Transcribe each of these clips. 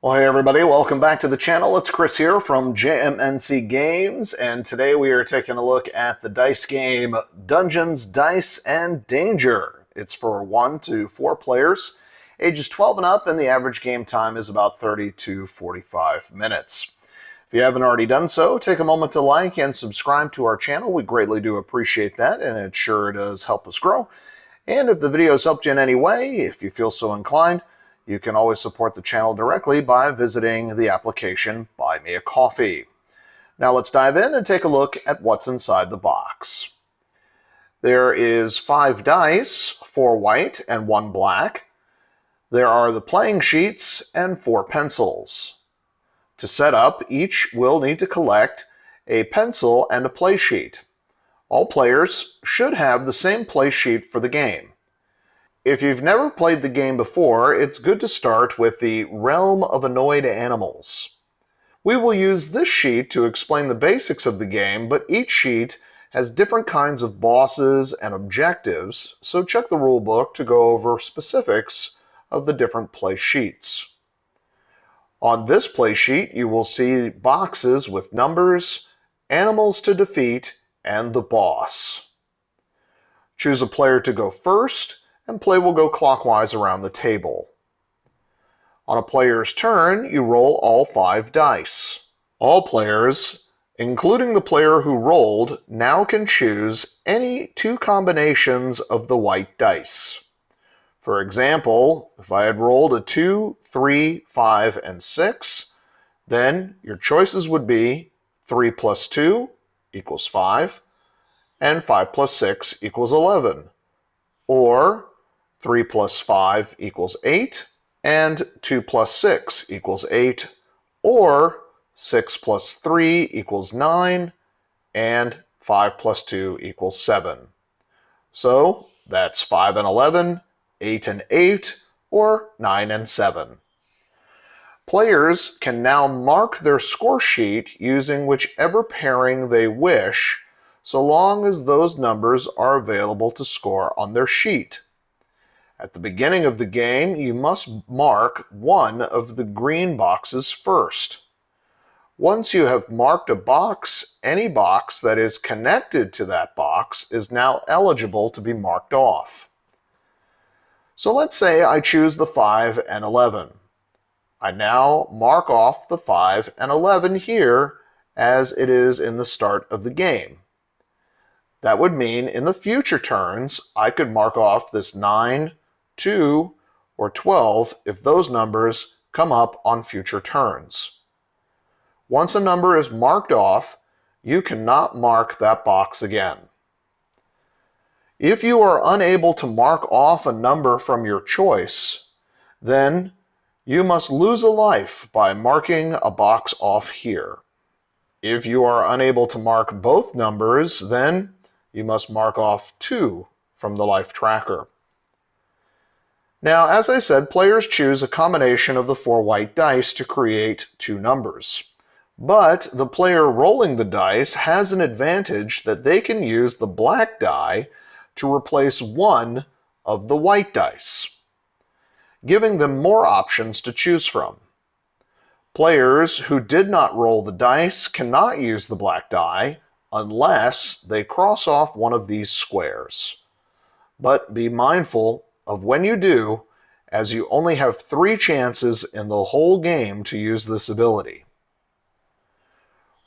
Well, hey everybody, welcome back to the channel. It's Chris here from JMNC Games, and today we are taking a look at the dice game Dungeons, Dice, and Danger. It's for 1 to 4 players, ages 12 and up, and the average game time is about 30 to 45 minutes. If you haven't already done so, take a moment to like and subscribe to our channel. We greatly do appreciate that, and it sure does help us grow. And if the video's helped you in any way, if you feel so inclined, you can always support the channel directly by visiting the application Buy Me a Coffee. Now let's dive in and take a look at what's inside the box. There is 5 dice, 4 white and 1 black. There are the playing sheets and 4 pencils. To set up, each will need to collect a pencil and a play sheet. All players should have the same play sheet for the game. If you've never played the game before, it's good to start with the Realm of Annoyed Animals. We will use this sheet to explain the basics of the game, but each sheet has different kinds of bosses and objectives, so check the rulebook to go over specifics of the different play sheets. On this play sheet, you will see boxes with numbers, animals to defeat, and the boss. Choose a player to go first, and play will go clockwise around the table. On a player's turn, you roll all 5 dice. All players, including the player who rolled, now can choose any 2 combinations of the white dice. For example, if I had rolled a 2, 3, 5, and 6, then your choices would be 3 plus 2 equals 5, and 5 plus 6 equals 11, or 3 plus 5 equals 8, and 2 plus 6 equals 8, or 6 plus 3 equals 9, and 5 plus 2 equals 7. So that's 5 and 11, 8 and 8, or 9 and 7. Players can now mark their score sheet using whichever pairing they wish, so long as those numbers are available to score on their sheet. At the beginning of the game, you must mark one of the green boxes first. Once you have marked a box, any box that is connected to that box is now eligible to be marked off. So let's say I choose the 5 and 11. I now mark off the 5 and 11 here as it is in the start of the game. That would mean in the future turns, I could mark off this 9, 2, or 12 if those numbers come up on future turns. Once a number is marked off, you cannot mark that box again. If you are unable to mark off a number from your choice, then you must lose a life by marking a box off here. If you are unable to mark both numbers, then you must mark off 2 from the life tracker. Now, as I said, players choose a combination of the 4 white dice to create 2 numbers. But the player rolling the dice has an advantage that they can use the black die to replace one of the white dice, giving them more options to choose from. Players who did not roll the dice cannot use the black die unless they cross off one of these squares. But be mindful of when you do, as you only have 3 chances in the whole game to use this ability.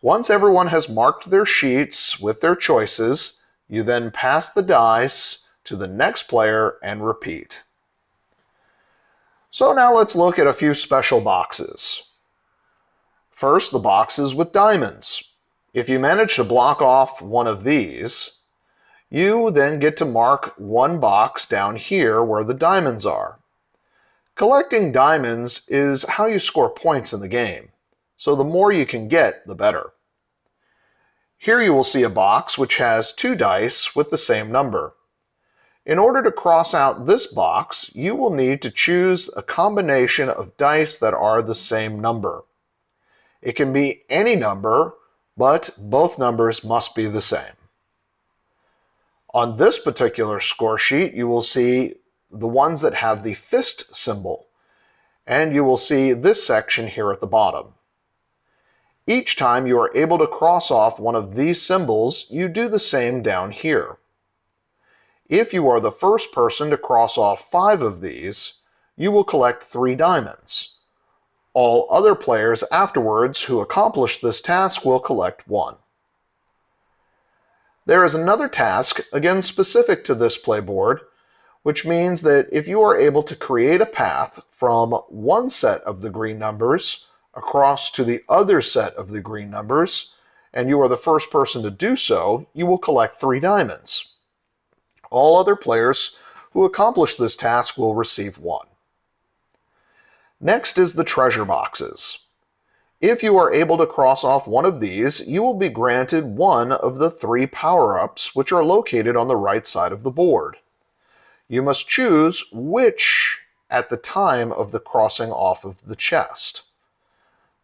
Once everyone has marked their sheets with their choices, you then pass the dice to the next player and repeat. So now let's look at a few special boxes. First, the boxes with diamonds. If you manage to block off one of these, you then get to mark one box down here where the diamonds are. Collecting diamonds is how you score points in the game, so the more you can get, the better. Here you will see a box which has 2 dice with the same number. In order to cross out this box, you will need to choose a combination of dice that are the same number. It can be any number, but both numbers must be the same. On this particular score sheet, you will see the ones that have the fist symbol. and you will see this section here at the bottom. Each time you are able to cross off one of these symbols, you do the same down here. If you are the first person to cross off 5 of these, you will collect 3 diamonds. All other players afterwards who accomplish this task will collect 1. There is another task, again specific to this playboard, which means that if you are able to create a path from one set of the green numbers across to the other set of the green numbers, and you are the first person to do so, you will collect 3 diamonds. All other players who accomplish this task will receive 1. Next is the treasure boxes. If you are able to cross off one of these, you will be granted one of the 3 power-ups which are located on the right side of the board. You must choose which at the time of the crossing off of the chest.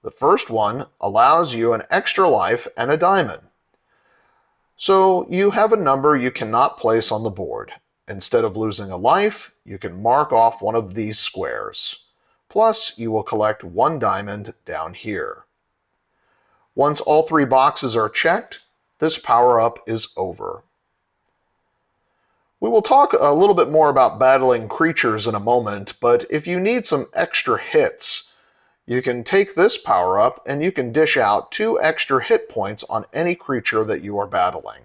The first one allows you an extra life and a diamond. So you have a number you cannot place on the board. Instead of losing a life, you can mark off one of these squares. Plus, you will collect 1 diamond down here. Once all 3 boxes are checked, this power-up is over. We will talk a little bit more about battling creatures in a moment, but if you need some extra hits, you can take this power-up and you can dish out 2 extra hit points on any creature that you are battling.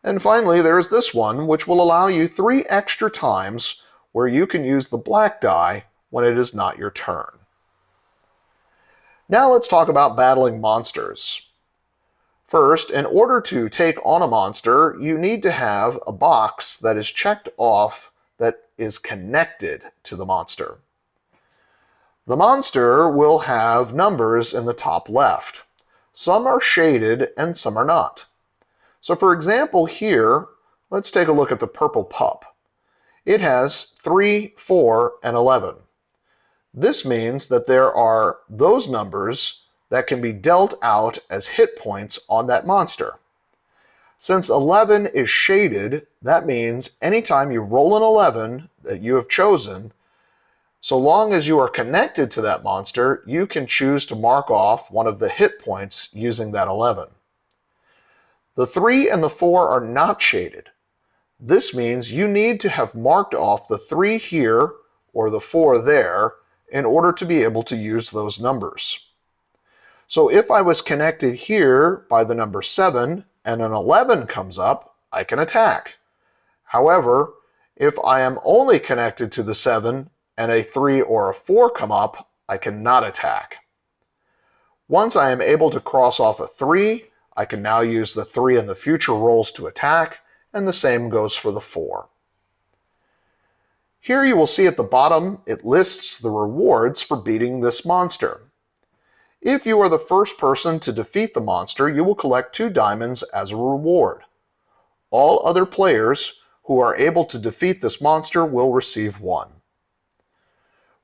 And finally, there is this one, which will allow you 3 extra times where you can use the black die when it is not your turn. Now let's talk about battling monsters. First, in order to take on a monster, you need to have a box that is checked off that is connected to the monster. The monster will have numbers in the top left. Some are shaded and some are not. So for example here, let's take a look at the purple pup. It has 3, 4, and 11. This means that there are those numbers that can be dealt out as hit points on that monster. Since 11 is shaded, that means anytime you roll an 11 that you have chosen, so long as you are connected to that monster, you can choose to mark off one of the hit points using that 11. The 3 and the 4 are not shaded. This means you need to have marked off the 3 here or the 4 there in order to be able to use those numbers. So if I was connected here by the number 7 and an 11 comes up, I can attack. However, if I am only connected to the 7 and a 3 or a 4 come up, I cannot attack. Once I am able to cross off a 3, I can now use the 3 in the future rolls to attack, and the same goes for the 4. Here you will see at the bottom, it lists the rewards for beating this monster. If you are the first person to defeat the monster, you will collect 2 diamonds as a reward. All other players who are able to defeat this monster will receive 1.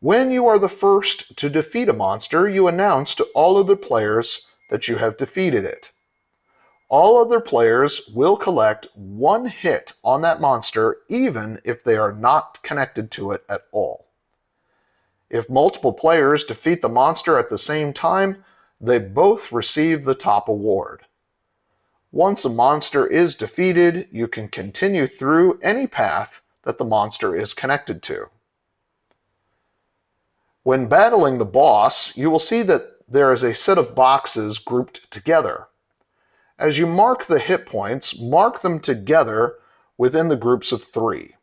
When you are the first to defeat a monster, you announce to all other players that you have defeated it. All other players will collect 1 hit on that monster even if they are not connected to it at all. If multiple players defeat the monster at the same time, they both receive the top award. Once a monster is defeated, you can continue through any path that the monster is connected to. When battling the boss, you will see that there is a set of boxes grouped together. As you mark the hit points, mark them together within the groups of 3.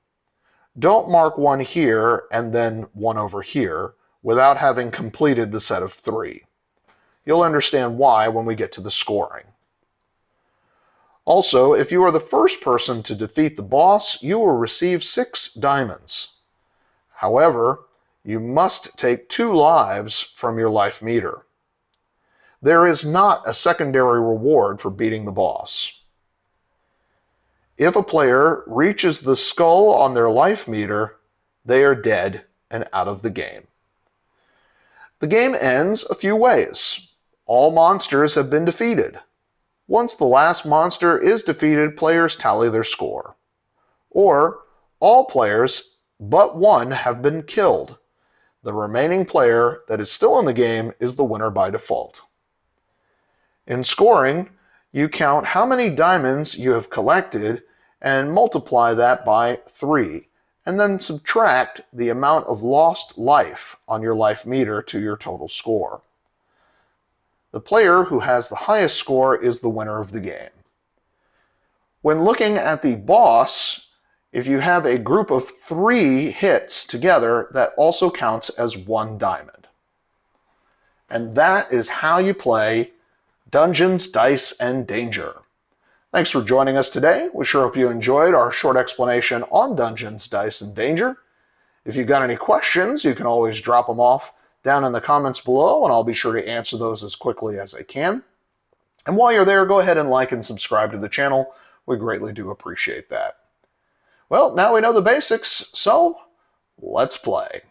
Don't mark 1 here and then 1 over here without having completed the set of 3. You'll understand why when we get to the scoring. Also, if you are the first person to defeat the boss, you will receive 6 diamonds. However, you must take 2 lives from your life meter. There is not a secondary reward for beating the boss. If a player reaches the skull on their life meter, they are dead and out of the game. The game ends a few ways. All monsters have been defeated. Once the last monster is defeated, players tally their score. Or, all players but 1 have been killed. The remaining player that is still in the game is the winner by default. In scoring, you count how many diamonds you have collected and multiply that by 3, and then subtract the amount of lost life on your life meter to your total score. The player who has the highest score is the winner of the game. When looking at the boss, if you have a group of 3 hits together, that also counts as 1 diamond. And that is how you play Dungeons, Dice, and Danger. Thanks for joining us today. We sure hope you enjoyed our short explanation on Dungeons, Dice, and Danger. If you've got any questions, you can always drop them off down in the comments below, and I'll be sure to answer those as quickly as I can. And while you're there, go ahead and like and subscribe to the channel. We greatly do appreciate that. Well, now we know the basics, so let's play.